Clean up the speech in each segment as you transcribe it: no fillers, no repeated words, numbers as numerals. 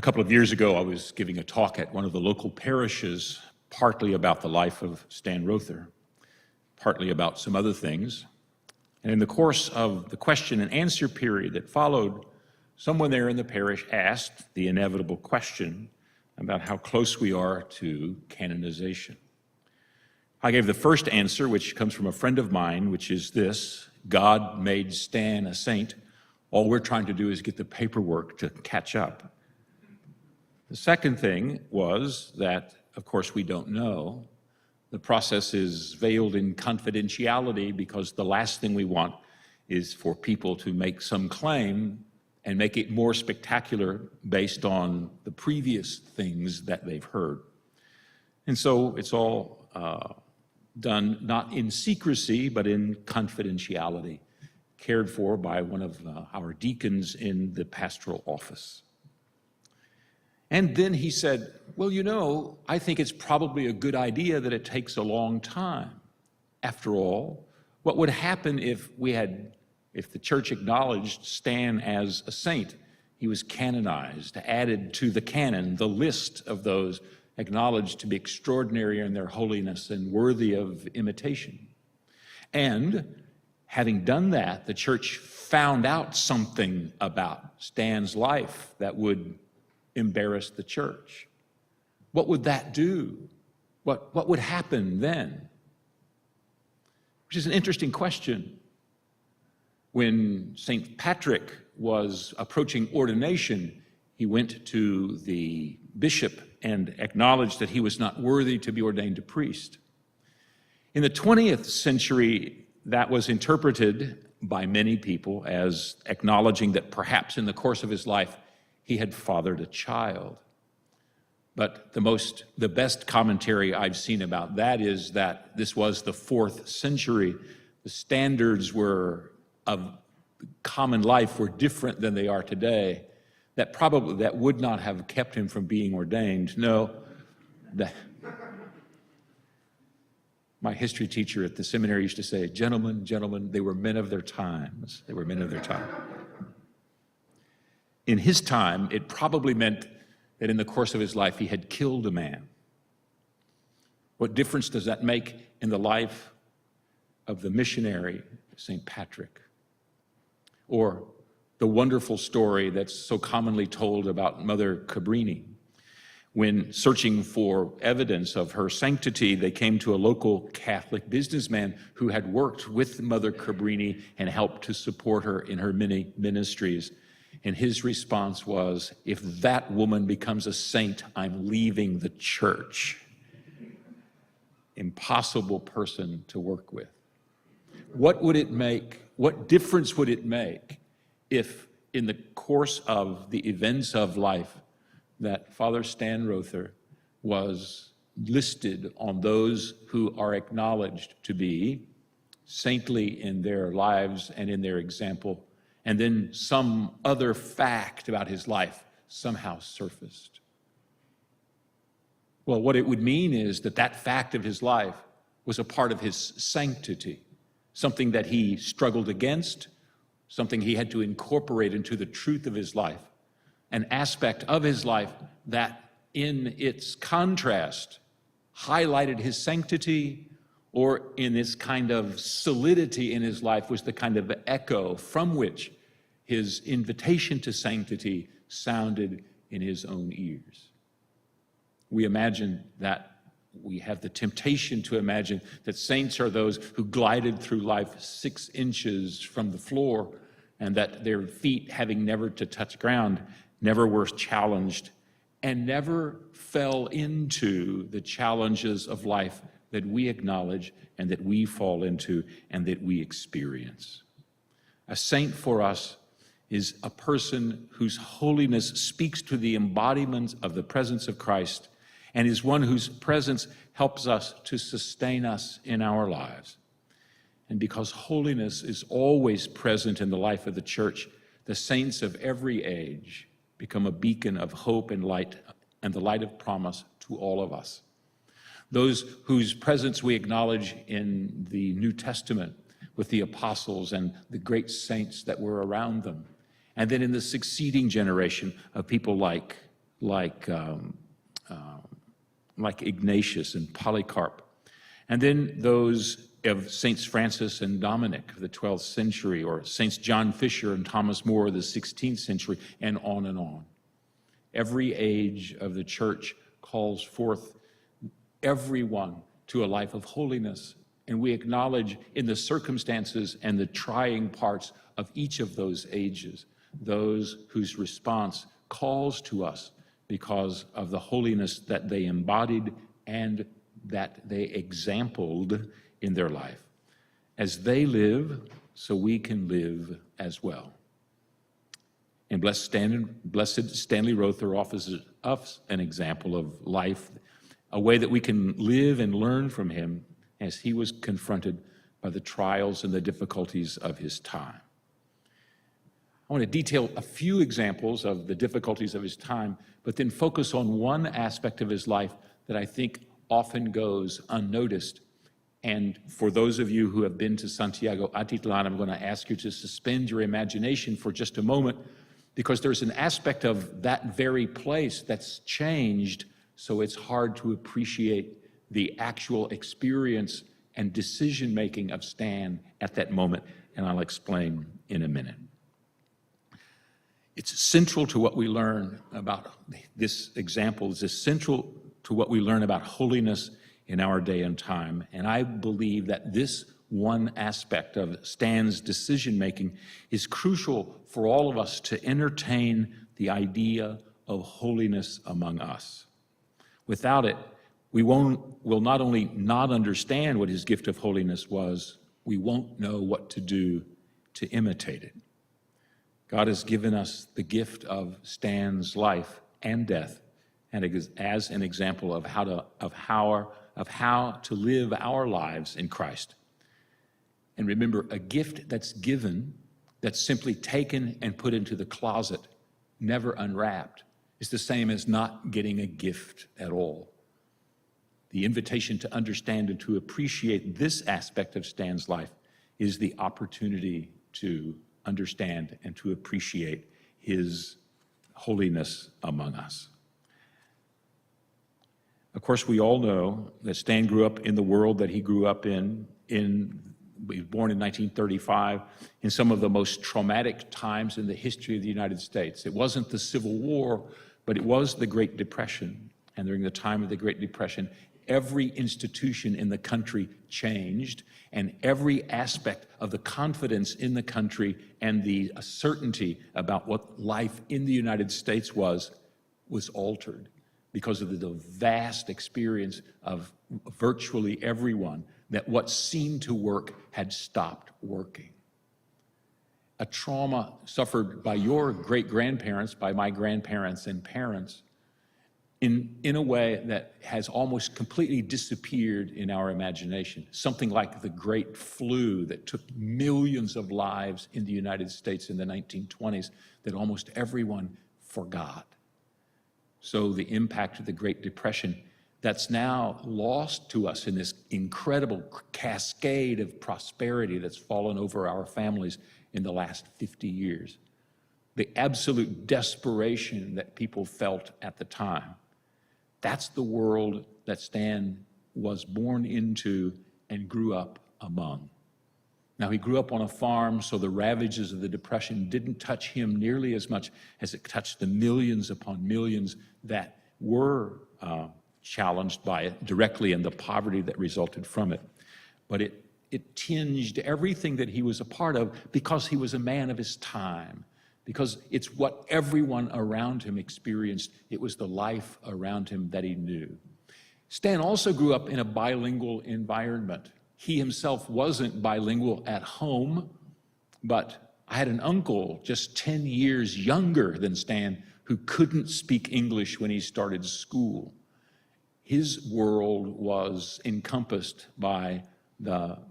couple of years ago, I was giving a talk at one of the local parishes, partly about the life of Stan Rother, partly about some other things. And in the course of the question and answer period that followed, someone there in the parish asked the inevitable question about how close we are to canonization. I gave the first answer, which comes from a friend of mine, which is this: God made Stan a saint. All we're trying to do is get the paperwork to catch up. The second thing was that, of course, we don't know. The process is veiled in confidentiality because the last thing we want is for people to make some claim and make it more spectacular based on the previous things that they've heard. And so it's all done not in secrecy, but in confidentiality, cared for by one of our deacons in the pastoral office. And then he said, well, you know, I think it's probably a good idea that it takes a long time. After all, what would happen if the church acknowledged Stan as a saint? He was canonized, added to the canon, the list of those acknowledged to be extraordinary in their holiness and worthy of imitation. And having done that, the church found out something about Stan's life that would embarrass the church. What would that do? What would happen then? Which is an interesting question. When St. Patrick was approaching ordination, he went to the bishop and acknowledged that he was not worthy to be ordained a priest. In the 20th century, that was interpreted by many people as acknowledging that perhaps in the course of his life, he had fathered a child. But the best commentary I've seen about that is that this was the 4th century. The standards of common life were different than they are today. That would not have kept him from being ordained. No, my history teacher at the seminary used to say, gentlemen, they were men of their times. They were men of their time. In his time, it probably meant that in the course of his life, he had killed a man. What difference does that make in the life of the missionary, St. Patrick? Or the wonderful story that's so commonly told about Mother Cabrini. When searching for evidence of her sanctity, they came to a local Catholic businessman who had worked with Mother Cabrini and helped to support her in her many ministries. And his response was, if that woman becomes a saint, I'm leaving the church. Impossible person to work with. What difference would it make if in the course of the events of life that Father Stan Rother was listed on those who are acknowledged to be saintly in their lives and in their example, and then some other fact about his life somehow surfaced? Well, what it would mean is that fact of his life was a part of his sanctity, something that he struggled against, something he had to incorporate into the truth of his life, an aspect of his life that in its contrast highlighted his sanctity, or in this kind of solidity in his life was the kind of echo from which his invitation to sanctity sounded in his own ears. We have the temptation to imagine that saints are those who glided through life 6 inches from the floor, and that their feet, having never to touch ground, never were challenged and never fell into the challenges of life that we acknowledge and that we fall into and that we experience. A saint for us is a person whose holiness speaks to the embodiment of the presence of Christ and is one whose presence helps us to sustain us in our lives. And because holiness is always present in the life of the church, the saints of every age become a beacon of hope and light, and the light of promise to all of us. Those whose presence we acknowledge in the New Testament with the apostles and the great saints that were around them. And then in the succeeding generation of people like like Ignatius and Polycarp. And then those of Saints Francis and Dominic of the 12th century, or Saints John Fisher and Thomas More of the 16th century, and on and on. Every age of the church calls forth everyone to a life of holiness, and we acknowledge in the circumstances and the trying parts of each of those ages, those whose response calls to us because of the holiness that they embodied and that they exampled in their life. As they live, so we can live as well. And Blessed Stanley Rother offers us an example of life, a way that we can live and learn from him as he was confronted by the trials and the difficulties of his time. I want to detail a few examples of the difficulties of his time, but then focus on one aspect of his life that I think often goes unnoticed. And for those of you who have been to Santiago Atitlan, I'm going to ask you to suspend your imagination for just a moment, because there's an aspect of that very place that's changed, so it's hard to appreciate the actual experience and decision-making of Stan at that moment, and I'll explain in a minute. It's central to what we learn about this example. It's central to what we learn about holiness in our day and time, and I believe that this one aspect of Stan's decision-making is crucial for all of us to entertain the idea of holiness among us. Without it, we will not only not understand what his gift of holiness was, we won't know what to do to imitate it. God has given us the gift of Stan's life and death, and as an example of how to live our lives in Christ. And remember, a gift that's given, that's simply taken and put into the closet, never unwrapped, is the same as not getting a gift at all. The invitation to understand and to appreciate this aspect of Stan's life is the opportunity to understand and to appreciate his holiness among us. Of course, we all know that Stan grew up in the world that he grew up in. He was born in 1935 in some of the most traumatic times in the history of the United States. It wasn't the Civil War, but it was the Great Depression. And during the time of the Great Depression, every institution in the country changed, and every aspect of the confidence in the country and the certainty about what life in the United States was altered because of the vast experience of virtually everyone that what seemed to work had stopped working. A trauma suffered by your great-grandparents, by my grandparents and parents, in a way that has almost completely disappeared in our imagination. Something like the Great Flu that took millions of lives in the United States in the 1920s that almost everyone forgot. So the impact of the Great Depression that's now lost to us in this incredible cascade of prosperity that's fallen over our families in the last 50 years. The absolute desperation that people felt at the time. That's the world that Stan was born into and grew up among. Now, he grew up on a farm, so the ravages of the Depression didn't touch him nearly as much as it touched the millions upon millions that were challenged by it directly and the poverty that resulted from it. But it tinged everything that he was a part of because he was a man of his time, because it's what everyone around him experienced. It was the life around him that he knew. Stan also grew up in a bilingual environment. He himself wasn't bilingual at home, but I had an uncle just 10 years younger than Stan who couldn't speak English when he started school. His world was encompassed by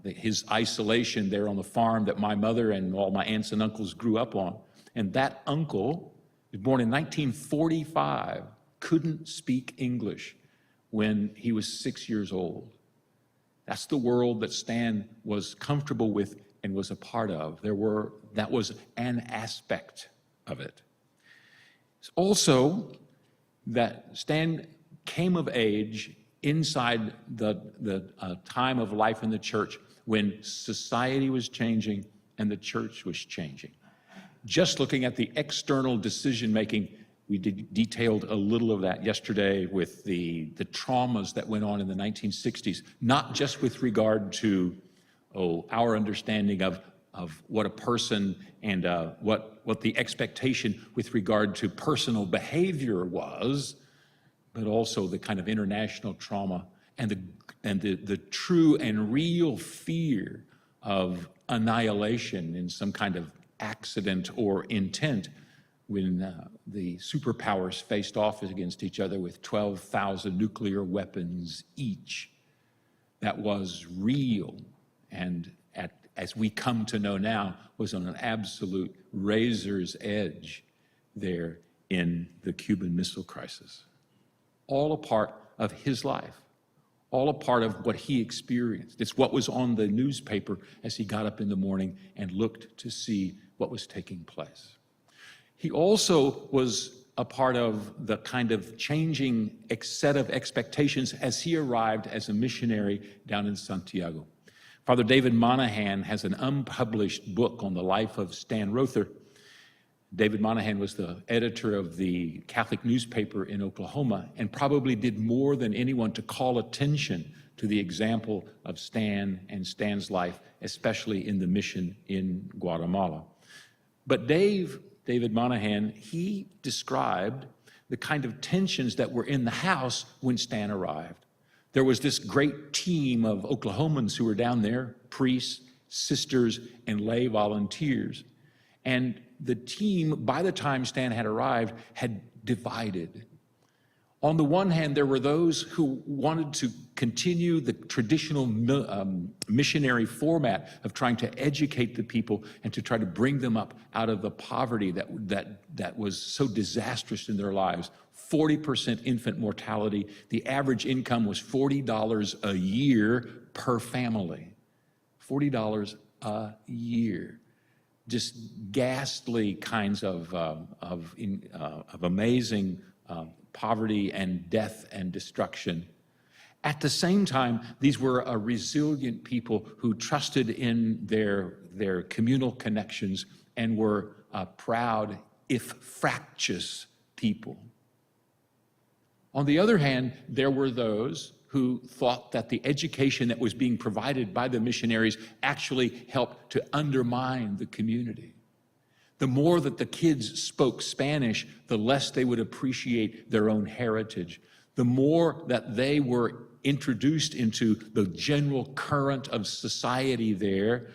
his isolation there on the farm that my mother and all my aunts and uncles grew up on. And that uncle, was born in 1945, couldn't speak English when he was 6 years old. That's the world that Stan was comfortable with and was a part of. That was an aspect of it. Also, that Stan came of age inside the time of life in the church when society was changing and the church was changing. Just looking at the external decision-making, we detailed a little of that yesterday with the traumas that went on in the 1960s, not just with regard to our understanding of what a person and what the expectation with regard to personal behavior was, but also the kind of international trauma and the true and real fear of annihilation in some kind of accident or intent when the superpowers faced off against each other with 12,000 nuclear weapons each. That was real, and as we come to know now, was on an absolute razor's edge there in the Cuban Missile Crisis. All a part of his life, all a part of what he experienced. It's what was on the newspaper as he got up in the morning and looked to see what was taking place. He also was a part of the kind of changing set of expectations as he arrived as a missionary down in Santiago. Father David Monahan has an unpublished book on the life of Stan Rother. David Monahan was the editor of the Catholic newspaper in Oklahoma and probably did more than anyone to call attention to the example of Stan and Stan's life, especially in the mission in Guatemala. But David Monahan, he described the kind of tensions that were in the house when Stan arrived. There was this great team of Oklahomans who were down there, priests, sisters, and lay volunteers. And the team, by the time Stan had arrived, had divided. On the one hand, there were those who wanted to continue the traditional missionary format of trying to educate the people and to try to bring them up out of the poverty that was so disastrous in their lives. 40% infant mortality. The average income was $40 a year per family. $40 a year. Just ghastly kinds of amazing poverty and death and destruction. At the same time, these were a resilient people who trusted in their communal connections and were proud, if fractious, people. On the other hand, there were those who thought that the education that was being provided by the missionaries actually helped to undermine the community. The more that the kids spoke Spanish, the less they would appreciate their own heritage. The more that they were introduced into the general current of society there,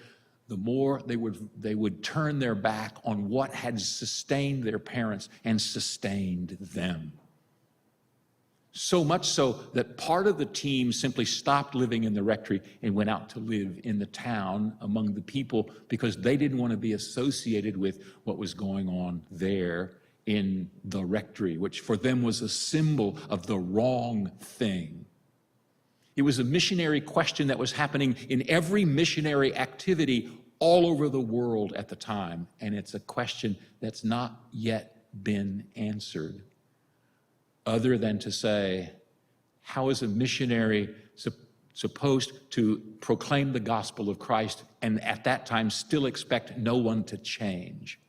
the more they would turn their back on what had sustained their parents and sustained them. So much so that part of the team simply stopped living in the rectory and went out to live in the town among the people because they didn't want to be associated with what was going on there in the rectory, which for them was a symbol of the wrong thing. It was a missionary question that was happening in every missionary activity all over the world at the time, and it's a question that's not yet been answered. Other than to say, how is a missionary supposed to proclaim the gospel of Christ and at that time still expect no one to change?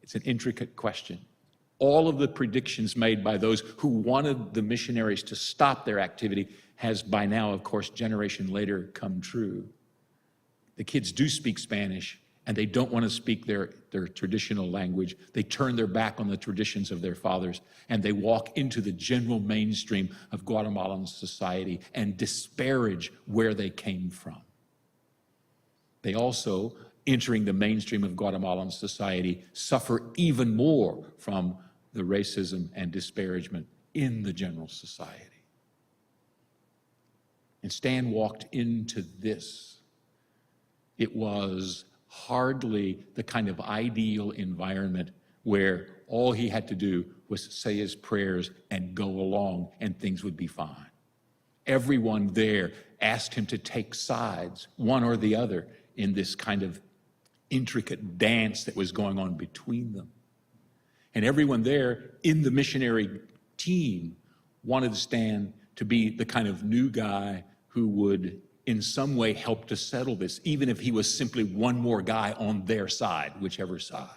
It's an intricate question. All of the predictions made by those who wanted the missionaries to stop their activity has by now, of course, generation later come true. The kids do speak Spanish, and they don't want to speak their traditional language. They turn their back on the traditions of their fathers, and they walk into the general mainstream of Guatemalan society and disparage where they came from. They also, entering the mainstream of Guatemalan society, suffer even more from the racism and disparagement in the general society. And Stan walked into this. It was hardly the kind of ideal environment where all he had to do was say his prayers and go along and things would be fine. Everyone there asked him to take sides, one or the other, in this kind of intricate dance that was going on between them. And everyone there in the missionary team wanted Stan to be the kind of new guy who would in some way help to settle this, even if he was simply one more guy on their side, whichever side.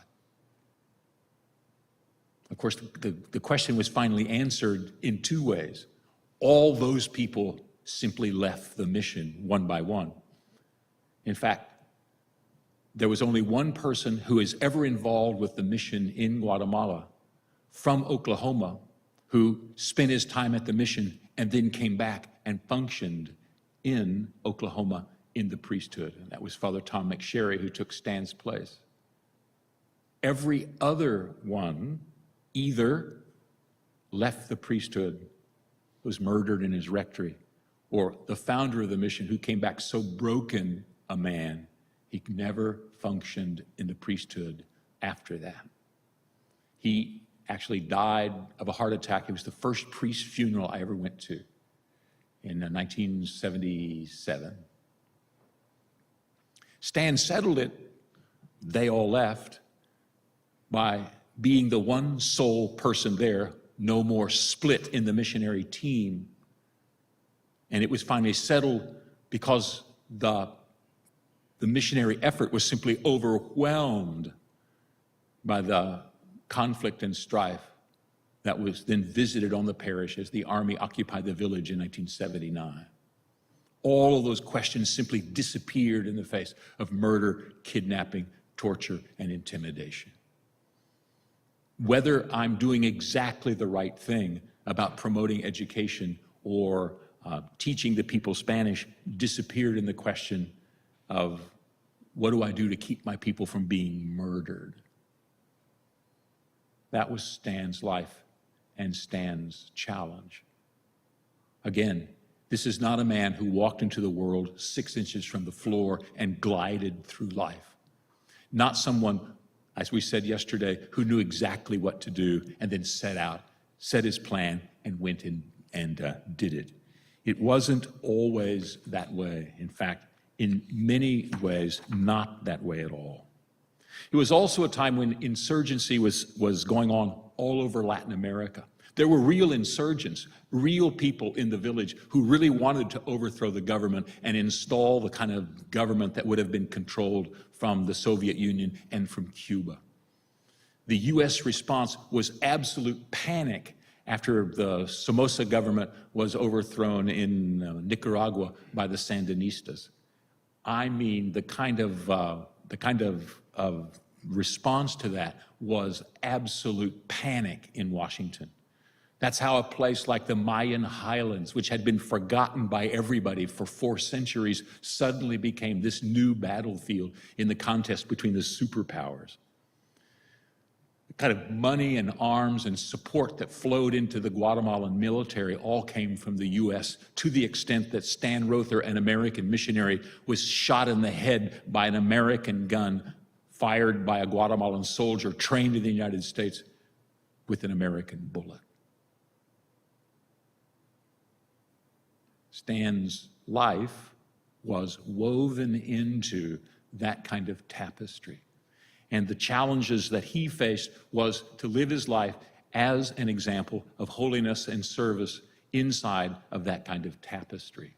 Of course, the question was finally answered in two ways. All those people simply left the mission one by one. In fact, there was only one person who is ever involved with the mission in Guatemala from Oklahoma who spent his time at the mission and then came back and functioned in Oklahoma in the priesthood. And that was Father Tom McSherry, who took Stan's place. Every other one either left the priesthood, was murdered in his rectory, or the founder of the mission who came back so broken a man, he never functioned in the priesthood after that. He actually died of a heart attack. It was the first priest funeral I ever went to in 1977. Stan settled it, they all left, by being the one sole person there, no more split in the missionary team. And it was finally settled because the missionary effort was simply overwhelmed by the conflict and strife that was then visited on the parish as the army occupied the village in 1979. All of those questions simply disappeared in the face of murder, kidnapping, torture, and intimidation. Whether I'm doing exactly the right thing about promoting education or teaching the people Spanish disappeared in the question of what do I do to keep my people from being murdered? That was Stan's life and Stan's challenge. Again, this is not a man who walked into the world 6 inches from the floor and glided through life. Not someone, as we said yesterday, who knew exactly what to do and then set out, set his plan, and went in and did it. It wasn't always that way. In fact, in many ways, not that way at all. It was also a time when insurgency was going on all over Latin America. There were real insurgents, real people in the village who really wanted to overthrow the government and install the kind of government that would have been controlled from the Soviet Union and from Cuba. The U.S. response was absolute panic after the Somoza government was overthrown in Nicaragua by the Sandinistas. I mean, the kind of response to that was absolute panic in Washington. That's how a place like the Mayan highlands, which had been forgotten by everybody for 4 centuries, suddenly became this new battlefield in the contest between the superpowers. The kind of money and arms and support that flowed into the Guatemalan military all came from the U.S. to the extent that Stan Rother, an American missionary, was shot in the head by an American gun fired by a Guatemalan soldier trained in the United States with an American bullet. Stan's life was woven into that kind of tapestry. And the challenges that he faced was to live his life as an example of holiness and service inside of that kind of tapestry.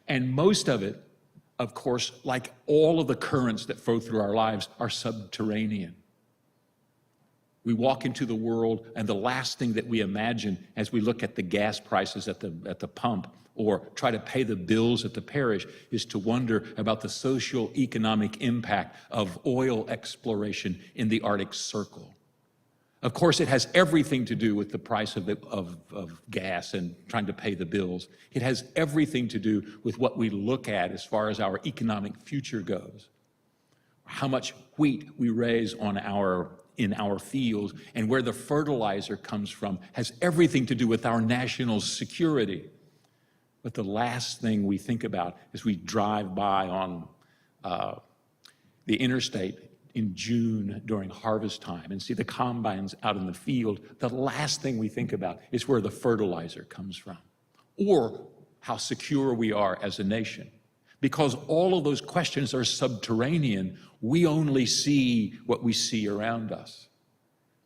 And most of it, of course, like all of the currents that flow through our lives, are subterranean. We walk into the world, and the last thing that we imagine as we look at the gas prices at the pump or try to pay the bills at the parish is to wonder about the socio-economic impact of oil exploration in the Arctic Circle. Of course, it has everything to do with the price of gas and trying to pay the bills. It has everything to do with what we look at as far as our economic future goes. How much wheat we raise in our fields and where the fertilizer comes from has everything to do with our national security. But the last thing we think about as we drive by on the interstate in June during harvest time and see the combines out in the field, the last thing we think about is where the fertilizer comes from or how secure we are as a nation. Because all of those questions are subterranean, we only see what we see around us.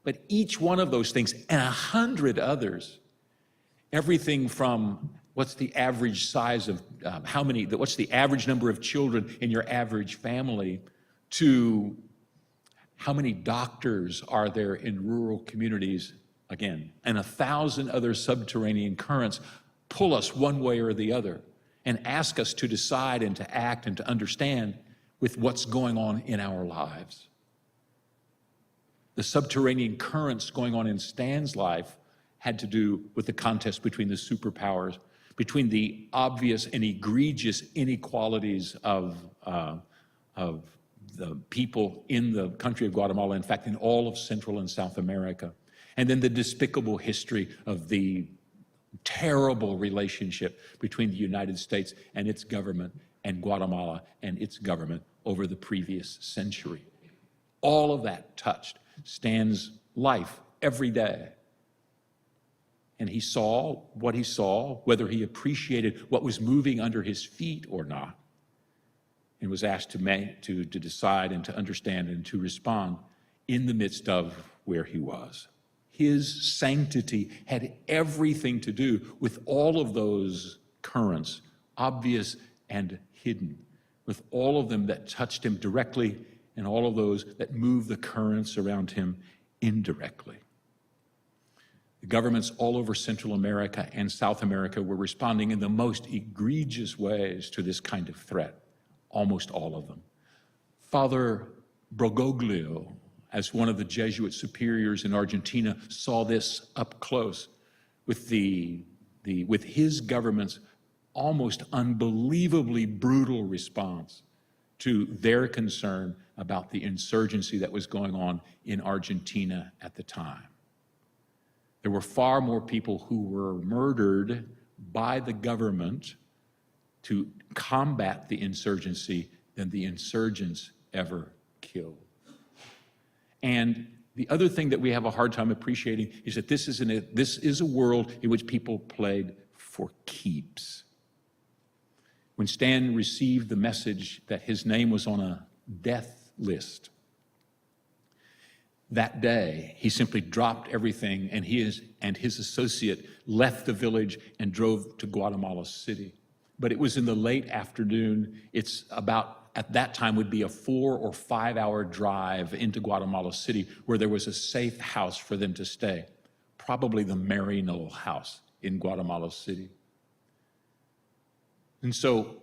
But each one of those things and 100 others, everything from what's the average size of what's the average number of children in your average family, to how many doctors are there in rural communities, again, and 1,000 other subterranean currents pull us one way or the other and ask us to decide and to act and to understand with what's going on in our lives. The subterranean currents going on in Stan's life had to do with the contest between the superpowers, between the obvious and egregious inequalities of the people in the country of Guatemala, in fact, in all of Central and South America, and then the despicable history of the terrible relationship between the United States and its government and Guatemala and its government over the previous century. All of that touched Stan's life every day. And he saw what he saw, whether he appreciated what was moving under his feet or not, and was asked to decide and to understand and to respond in the midst of where he was. His sanctity had everything to do with all of those currents, obvious and hidden, with all of them that touched him directly and all of those that moved the currents around him indirectly. The governments all over Central America and South America were responding in the most egregious ways to this kind of threat, almost all of them. Father Bergoglio, as one of the Jesuit superiors in Argentina, saw this up close with with his government's almost unbelievably brutal response to their concern about the insurgency that was going on in Argentina at the time. There were far more people who were murdered by the government to combat the insurgency than the insurgents ever killed. And the other thing that we have a hard time appreciating is that this is a world in which people played for keeps. When Stan received the message that his name was on a death list, that day, he simply dropped everything, and his associate left the village and drove to Guatemala City. But it was in the late afternoon. It's about, at that time, would be a 4 or 5 hour drive into Guatemala City, where there was a safe house for them to stay, probably the Maryknoll House in Guatemala City. And so,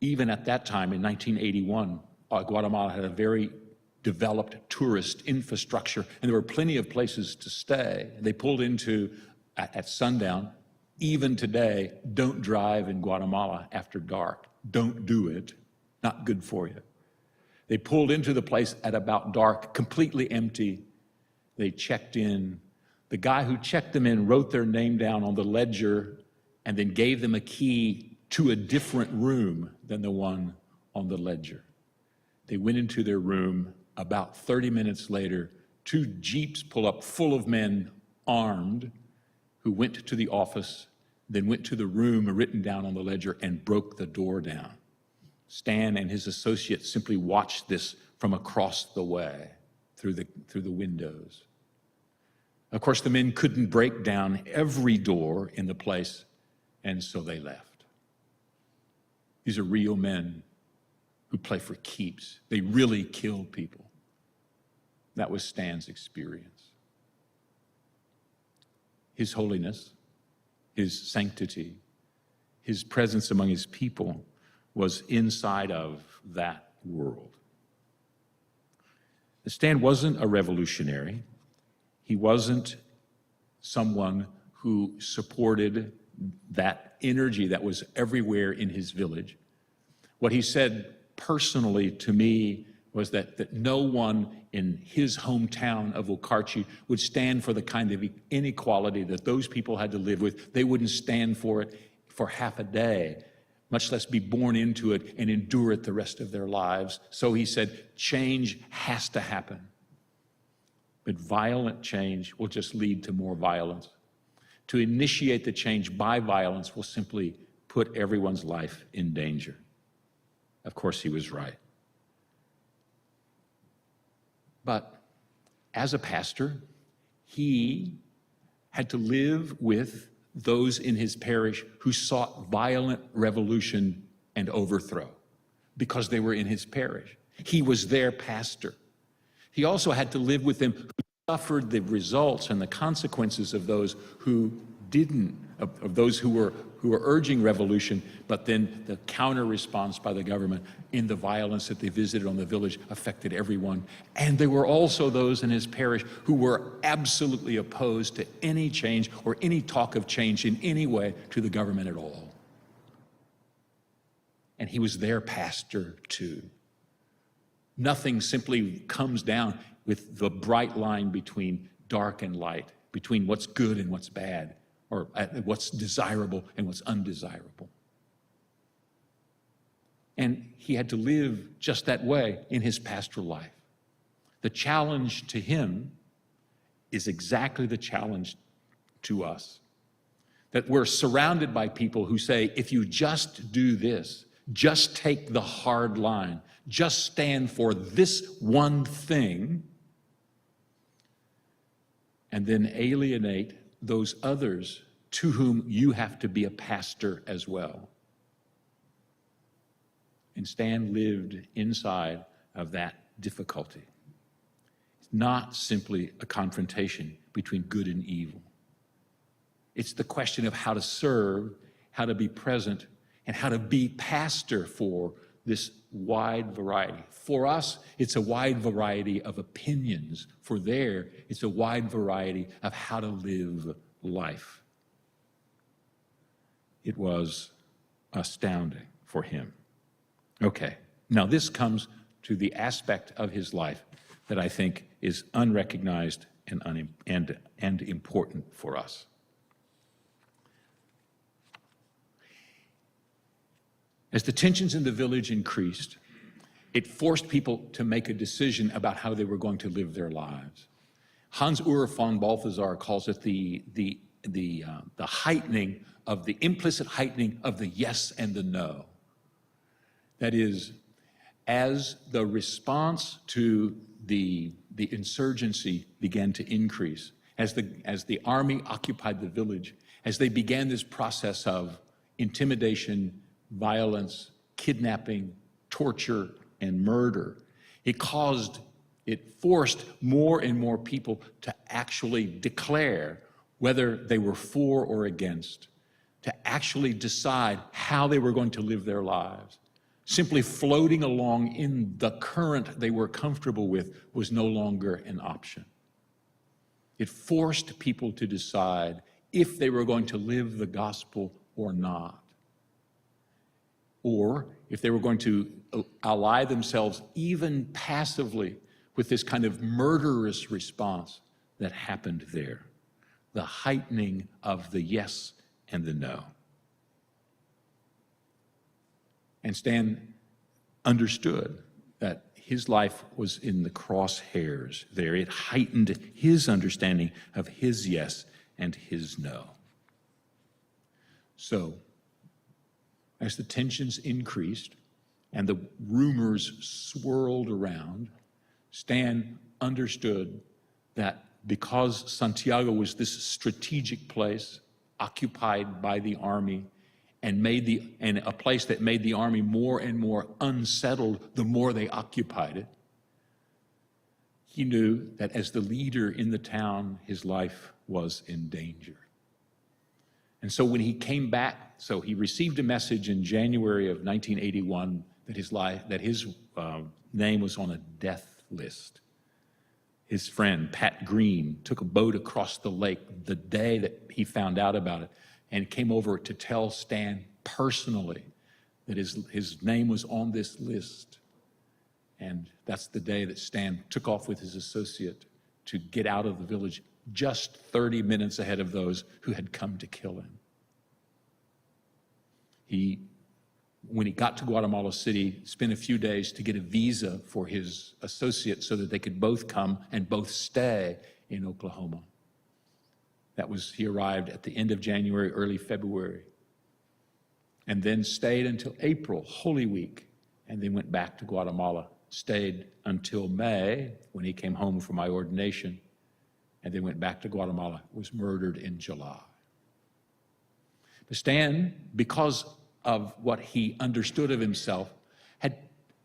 even at that time, in 1981, Guatemala had a very developed tourist infrastructure, and there were plenty of places to stay. They pulled into, at sundown. Even today, don't drive in Guatemala after dark. Don't do it. Not good for you. They pulled into the place at about dark, completely empty. They checked in. The guy who checked them in wrote their name down on the ledger and then gave them a key to a different room than the one on the ledger. They went into their room. About 30 minutes later, 2 jeeps pull up full of men armed who went to the office, then went to the room written down on the ledger and broke the door down. Stan and his associates simply watched this from across the way through the windows. Of course, the men couldn't break down every door in the place, and so they left. These are real men who play for keeps. They really kill people. That was Stan's experience. His holiness, his sanctity, his presence among his people was inside of that world. Stan wasn't a revolutionary. He wasn't someone who supported that energy that was everywhere in his village. What he said personally to me was that no one in his hometown of Okarchi would stand for the kind of inequality that those people had to live with. They wouldn't stand for it for half a day, much less be born into it and endure it the rest of their lives. So he said, change has to happen. But violent change will just lead to more violence. To initiate the change by violence will simply put everyone's life in danger. Of course, he was right. But as a pastor, he had to live with those in his parish who sought violent revolution and overthrow because they were in his parish. He was their pastor. He also had to live with them who suffered the results and the consequences of those who didn't, of those who were urging revolution, but then the counter response by the government in the violence that they visited on the village affected everyone. And there were also those in his parish who were absolutely opposed to any change or any talk of change in any way to the government at all. And he was their pastor too. Nothing simply comes down with the bright line between dark and light, between what's good and what's bad, or what's desirable and what's undesirable. And he had to live just that way in his pastoral life. The challenge to him is exactly the challenge to us. That we're surrounded by people who say, if you just do this, just take the hard line, just stand for this one thing, and then alienate those others to whom you have to be a pastor as well. And Stan lived inside of that difficulty. It's not simply a confrontation between good and evil. It's the question of how to serve, how to be present, and how to be pastor for this wide variety. For us, it's a wide variety of opinions. For there, it's a wide variety of how to live life. It was astounding for him. Okay, now this comes to the aspect of his life that I think is unrecognized and important for us. As the tensions in the village increased, it forced people to make a decision about how they were going to live their lives. Hans Ur von Balthasar calls it the heightening of the implicit heightening of the yes and the no. That is, as the response to the insurgency began to increase, as the army occupied the village, as they began this process of intimidation, violence, kidnapping, torture, and murder, it forced more and more people to actually declare whether they were for or against, to actually decide how they were going to live their lives. Simply floating along in the current they were comfortable with was no longer an option. It forced people to decide if they were going to live the gospel or not, or if they were going to ally themselves even passively with this kind of murderous response that happened there, the heightening of the yes and the no. And Stan understood that his life was in the crosshairs there. It heightened his understanding of his yes and his no. So, as the tensions increased and the rumors swirled around, Stan understood that because Santiago was this strategic place occupied by the army and a place that made the army more and more unsettled the more they occupied it, he knew that as the leader in the town, his life was in danger. And so when he came back, so he received a message in January of 1981 that his name was on a death list. His friend, Pat Green, took a boat across the lake the day that he found out about it and came over to tell Stan personally that his name was on this list. And that's the day that Stan took off with his associate to get out of the village just 30 minutes ahead of those who had come to kill him. When he got to Guatemala City, spent a few days to get a visa for his associate so that they could both come and both stay in Oklahoma. He arrived at the end of January, early February, and then stayed until April, Holy Week, and then went back to Guatemala, stayed until May when he came home for my ordination, and then went back to Guatemala, was murdered in July. But Stan, because of what he understood of himself, had,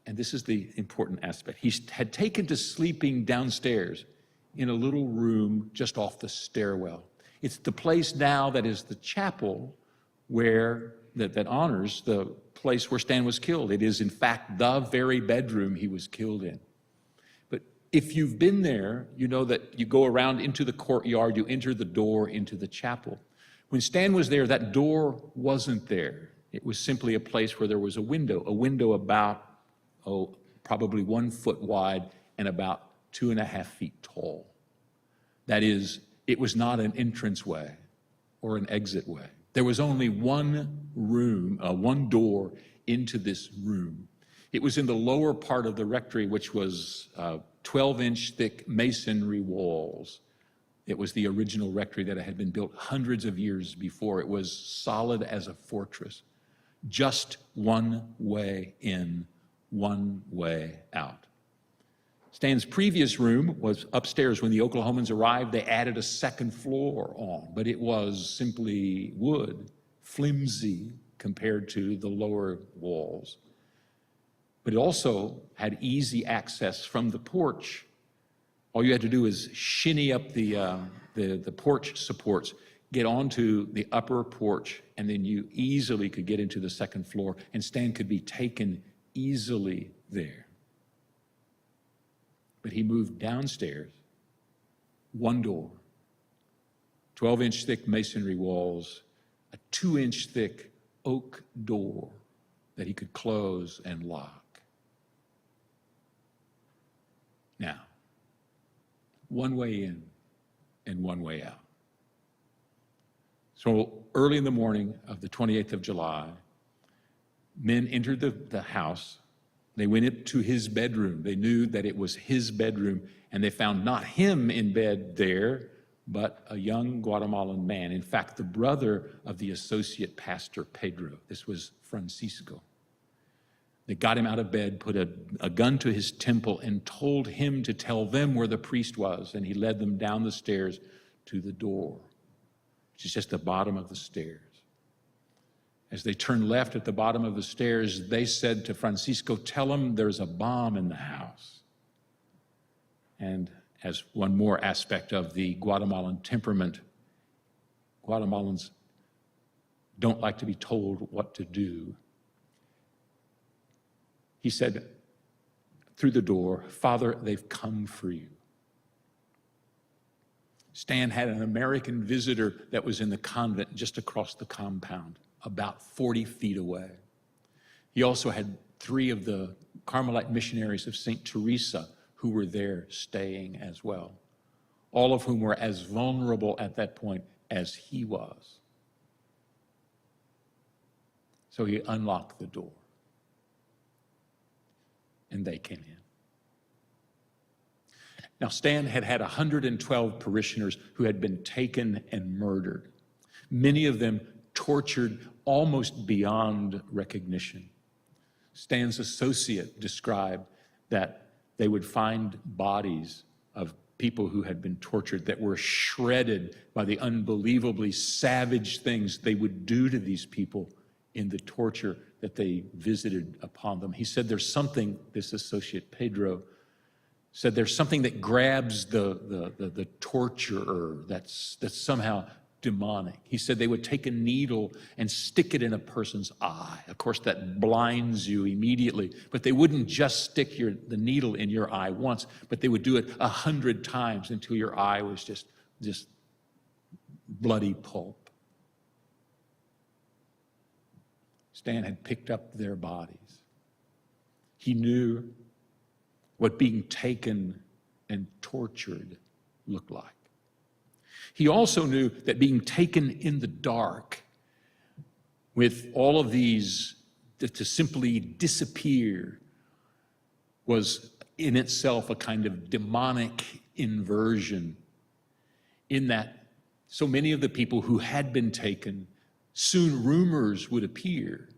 and this is the important aspect, he had taken to sleeping downstairs in a little room just off the stairwell. It's the place now that is the chapel where, that honors the place where Stan was killed. It is, in fact, the very bedroom he was killed in. But if you've been there, you know that you go around into the courtyard, you enter the door into the chapel. When Stan was there, that door wasn't there. It was simply a place where there was a window about, probably 1 foot wide and about 2.5 feet tall. That is, it was not an entranceway or an exit way. There was only one room, one door into this room. It was in the lower part of the rectory, which was 12-inch thick masonry walls. It was the original rectory that had been built hundreds of years before. It was solid as a fortress. Just one way in, one way out. Stan's previous room was upstairs. When the Oklahomans arrived, they added a second floor on, but it was simply wood, flimsy compared to the lower walls. But it also had easy access from the porch. All you had to do is shinny up the porch supports, get onto the upper porch, and then you easily could get into the second floor, and Stan could be taken easily there. But he moved downstairs, one door, 12-inch thick masonry walls, a 2-inch thick oak door that he could close and lock. Now, one way in and one way out. So early in the morning of the 28th of July, men entered the house. They went into his bedroom. They knew that it was his bedroom, and they found not him in bed there, but a young Guatemalan man. In fact, the brother of the associate pastor, Pedro. This was Francisco. They got him out of bed, put a gun to his temple, and told him to tell them where the priest was, and he led them down the stairs to the door, which is just the bottom of the stairs. As they turned left at the bottom of the stairs, they said to Francisco, "Tell him there's a bomb in the house." And as one more aspect of the Guatemalan temperament, Guatemalans don't like to be told what to do. He said through the door, "Father, they've come for you." Stan had an American visitor that was in the convent just across the compound, about 40 feet away. He also had 3 of the Carmelite missionaries of St. Teresa who were there staying as well, all of whom were as vulnerable at that point as he was. So he unlocked the door, and they came in. Now, Stan had had 112 parishioners who had been taken and murdered, many of them tortured almost beyond recognition. Stan's associate described that they would find bodies of people who had been tortured that were shredded by the unbelievably savage things they would do to these people in the torture that they visited upon them. He said there's something, this associate Pedro said there's something that grabs the torturer that's somehow demonic. He said they would take a needle and stick it in a person's eye. Of course, that blinds you immediately, but they wouldn't just stick the needle in your eye once, but they would do it 100 times until your eye was just bloody pulp. Stan had picked up their bodies. He knew what being taken and tortured looked like. He also knew that being taken in the dark with all of these to simply disappear was in itself a kind of demonic inversion, in that so many of the people who had been taken, soon rumors would appear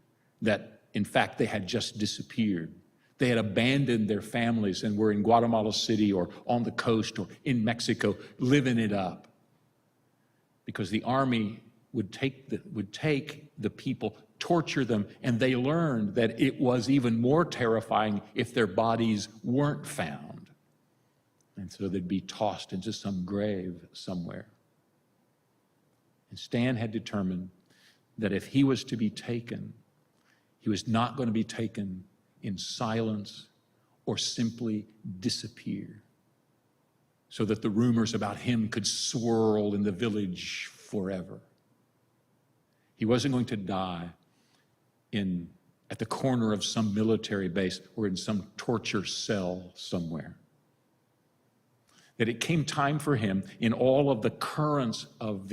that in fact they had just disappeared. They had abandoned their families and were in Guatemala City or on the coast or in Mexico, living it up. Because the army would take the people, torture them, and they learned that it was even more terrifying if their bodies weren't found. And so they'd be tossed into some grave somewhere. And Stan had determined that if he was to be taken, he was not going to be taken in silence or simply disappear, so that the rumors about him could swirl in the village forever. He wasn't going to die at the corner of some military base or in some torture cell somewhere. That it came time for him, in all of the currents of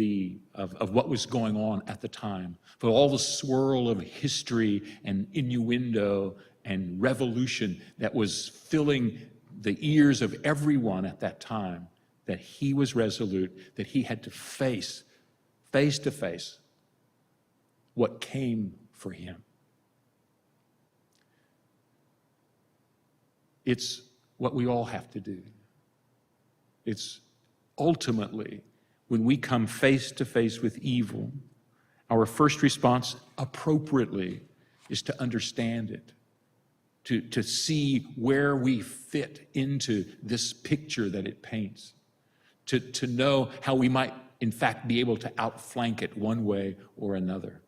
what was going on at the time, for all the swirl of history and innuendo and revolution that was filling the ears of everyone at that time, that he was resolute, that he had to face to face, what came for him. It's what we all have to do. It's ultimately, when we come face to face with evil, our first response appropriately is to understand it, to see where we fit into this picture that it paints, to know how we might, in fact, be able to outflank it one way or another,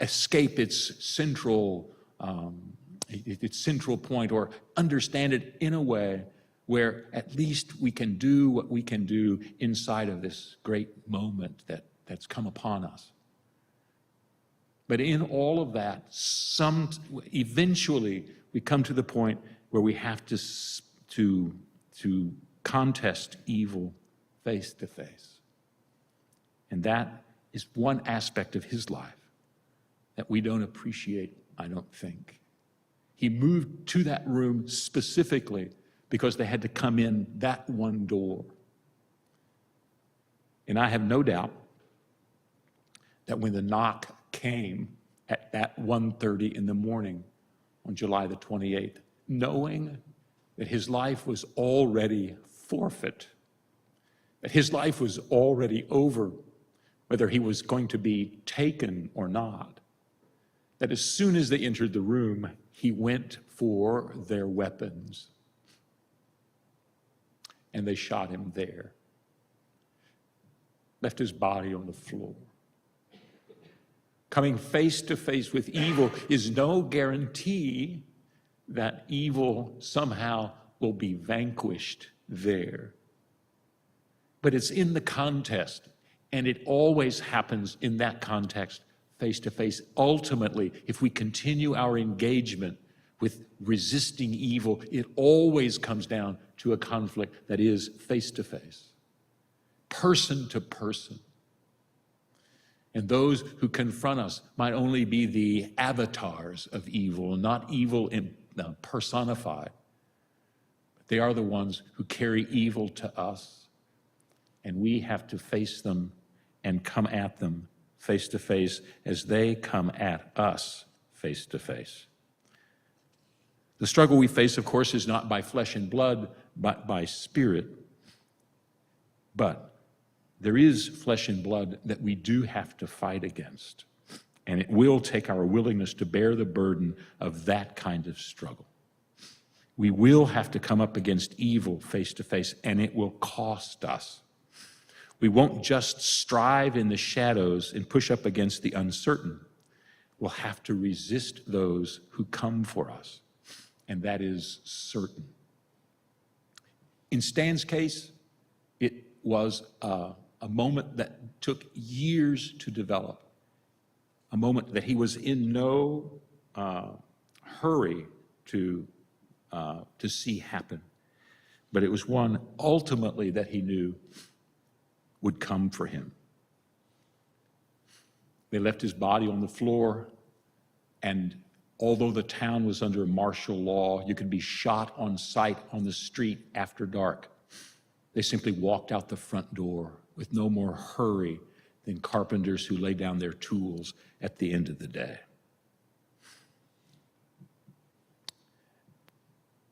escape its central point, or understand it in a way where at least we can do what we can do inside of this great moment that's come upon us. But in all of that, eventually we come to the point where we have to contest evil face to face. And that is one aspect of his life that we don't appreciate, I don't think. He moved to that room specifically because they had to come in that one door. And I have no doubt that when the knock came at that 1:30 in the morning on July the 28th, knowing that his life was already forfeit, that his life was already over, whether he was going to be taken or not, that as soon as they entered the room, he went for their weapons. And they shot him there, left his body on the floor. Coming face to face with evil is no guarantee that evil somehow will be vanquished there. But it's in the contest, and it always happens in that context, face to face. Ultimately, if we continue our engagement with resisting evil, it always comes down to a conflict that is face to face, person to person. And those who confront us might only be the avatars of evil, not evil personified. But they are the ones who carry evil to us, and we have to face them and come at them face to face as they come at us face to face. The struggle we face, of course, is not by flesh and blood, but by spirit. But there is flesh and blood that we do have to fight against, and it will take our willingness to bear the burden of that kind of struggle. We will have to come up against evil face to face, and it will cost us. We won't just strive in the shadows and push up against the uncertain. We'll have to resist those who come for us, and that is certain. In Stan's case, it was a moment that took years to develop, a moment that he was in no hurry to see happen. But it was one ultimately that he knew would come for him. They left his body on the floor, and although the town was under martial law, you could be shot on sight on the street after dark. They simply walked out the front door with no more hurry than carpenters who lay down their tools at the end of the day.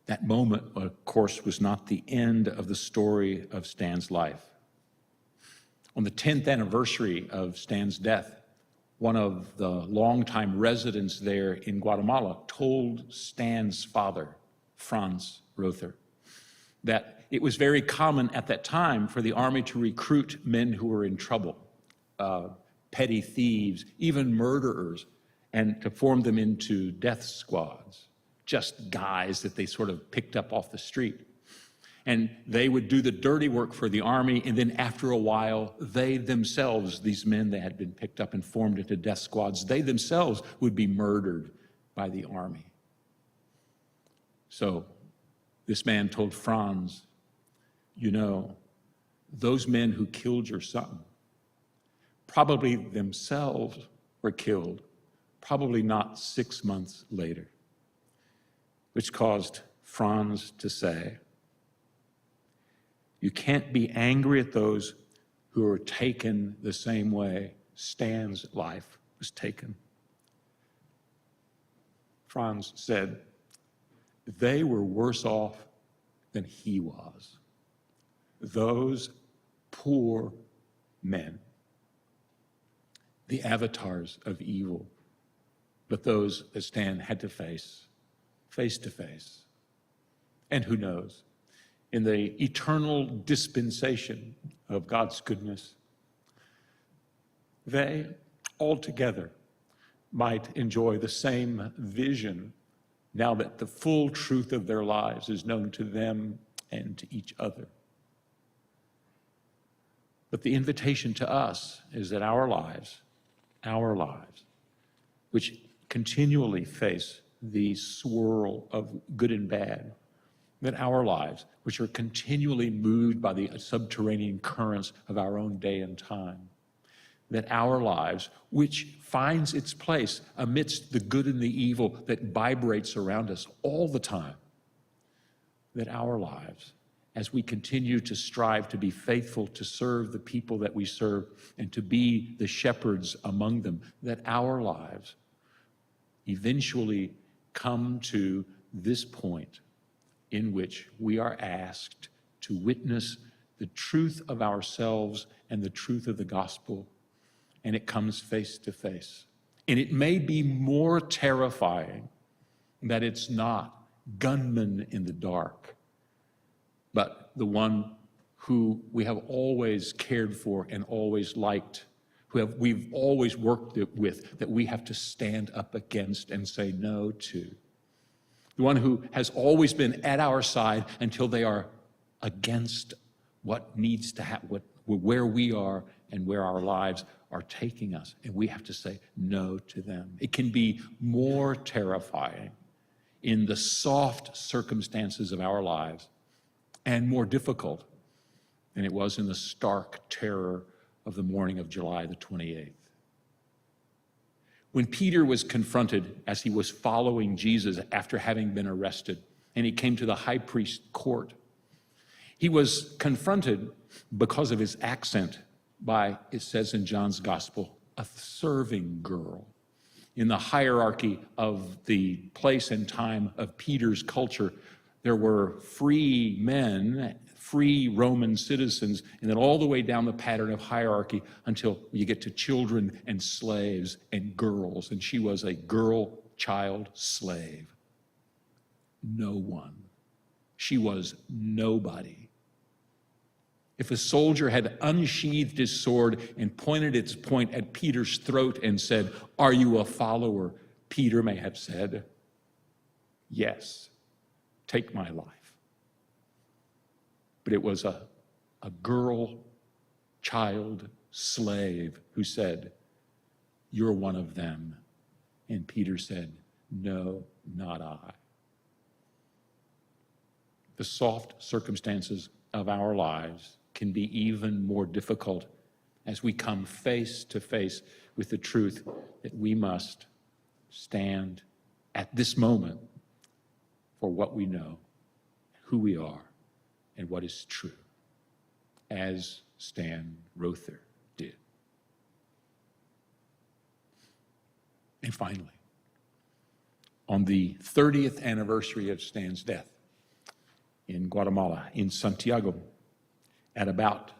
That moment, of course, was not the end of the story of Stan's life. On the 10th anniversary of Stan's death, one of the longtime residents there in Guatemala told Stan's father, Franz Rother, that it was very common at that time for the army to recruit men who were in trouble, petty thieves, even murderers, and to form them into death squads, just guys that they sort of picked up off the street. And they would do the dirty work for the army, and then after a while, they themselves, these men that had been picked up and formed into death squads, they themselves would be murdered by the army. So this man told Franz, you know, those men who killed your son probably themselves were killed, probably not 6 months later, which caused Franz to say, you can't be angry at those who are taken the same way Stan's life was taken. Franz said, they were worse off than he was. Those poor men, the avatars of evil, but those that Stan had to face to face. And who knows, in the eternal dispensation of God's goodness, they altogether might enjoy the same vision now that the full truth of their lives is known to them and to each other. But the invitation to us is that our lives, which continually face the swirl of good and bad, that our lives, which are continually moved by the subterranean currents of our own day and time, that our lives, which finds its place amidst the good and the evil that vibrates around us all the time, that our lives, as we continue to strive to be faithful to serve the people that we serve and to be the shepherds among them, that our lives eventually come to this point in which we are asked to witness the truth of ourselves and the truth of the gospel, and it comes face to face. And it may be more terrifying that it's not gunmen in the dark, but the one who we have always cared for and always liked, we've always worked with, that we have to stand up against and say no to. The one who has always been at our side until they are against what needs to happen, where we are and where our lives are taking us, and we have to say no to them. It can be more terrifying in the soft circumstances of our lives and more difficult than it was in the stark terror of the morning of July the 28th. When Peter was confronted as he was following Jesus after having been arrested, and he came to the high priest's court, he was confronted because of his accent by, it says in John's gospel, a serving girl. In the hierarchy of the place and time of Peter's culture, there were free men, free Roman citizens, and then all the way down the pattern of hierarchy until you get to children and slaves and girls. And she was a girl child slave. No one. She was nobody. If a soldier had unsheathed his sword and pointed its point at Peter's throat and said, "Are you a follower?" Peter may have said, "Yes, take my life." But it was a girl, child, slave who said, "You're one of them." And Peter said, "No, not I." The soft circumstances of our lives can be even more difficult as we come face to face with the truth that we must stand at this moment for what we know, who we are, and what is true, as Stan Rother did. And finally, on the 30th anniversary of Stan's death, in Guatemala, in Santiago, at about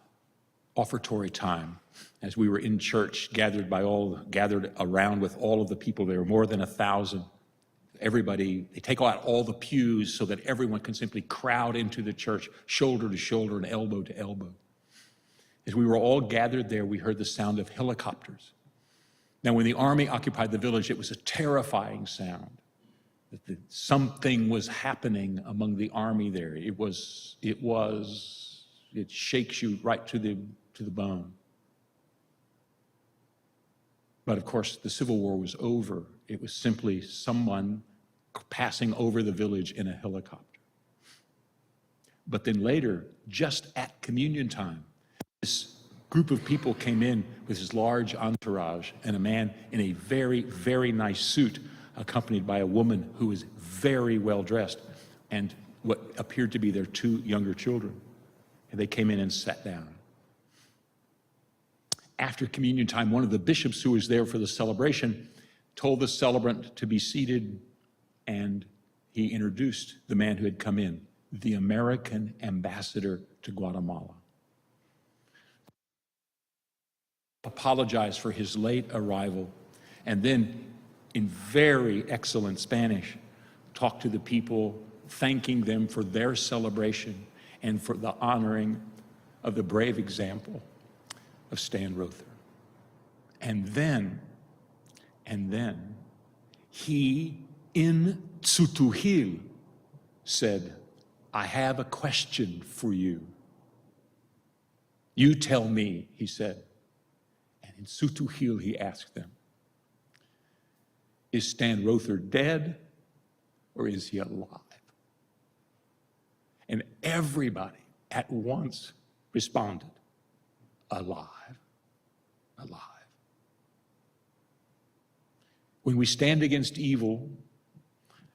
offertory time, as we were in church, gathered around with all of the people there, more than 1,000. Everybody, they take out all the pews so that everyone can simply crowd into the church, shoulder to shoulder and elbow to elbow. As we were all gathered there, we heard the sound of helicopters. Now, when the army occupied the village, it was a terrifying sound. Something was happening among the army there. It shakes you right to the bone. But of course, the Civil War was over. It was simply someone passing over the village in a helicopter. But then later, just at communion time, this group of people came in with his large entourage and a man in a very, very nice suit, accompanied by a woman who was very well dressed and what appeared to be their 2 younger children. And they came in and sat down. After communion time, one of the bishops who was there for the celebration told the celebrant to be seated, and he introduced the man who had come in, the American ambassador to Guatemala. Apologized for his late arrival, and then in very excellent Spanish, talked to the people, thanking them for their celebration and for the honoring of the brave example of Stan Rother. And then he, in Tsutujil, said, "I have a question for you. You tell me," he said. And in Tsutujil, he asked them, "Is Stan Rother dead or is he alive?" And everybody at once responded, "Alive, alive." When we stand against evil,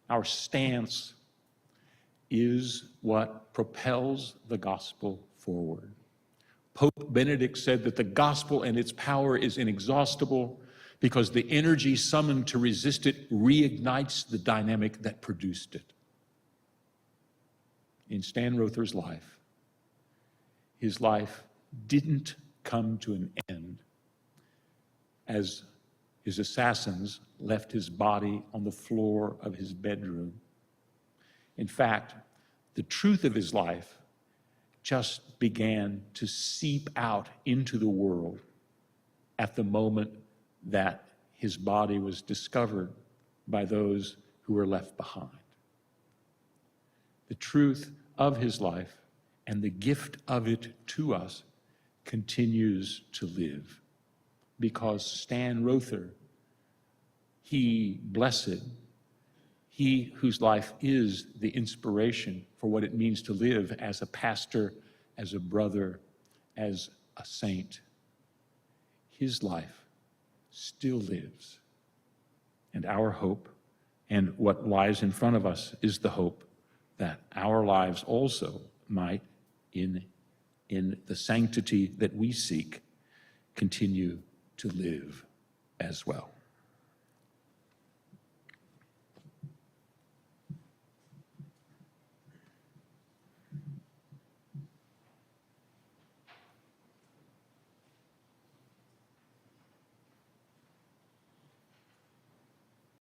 our stance is what propels the gospel forward. Pope Benedict said that the gospel and its power is inexhaustible because the energy summoned to resist it reignites the dynamic that produced it. In Stan Rother's life, his life didn't come to an end as his assassins left his body on the floor of his bedroom. In fact, the truth of his life just began to seep out into the world at the moment that his body was discovered by those who were left behind. The truth of his life and the gift of it to us continues to live because Stan Rother, he blessed, he whose life is the inspiration for what it means to live as a pastor, as a brother, as a saint, his life still lives. And our hope and what lies in front of us is the hope that our lives also might, in the sanctity that we seek, continue to live as well.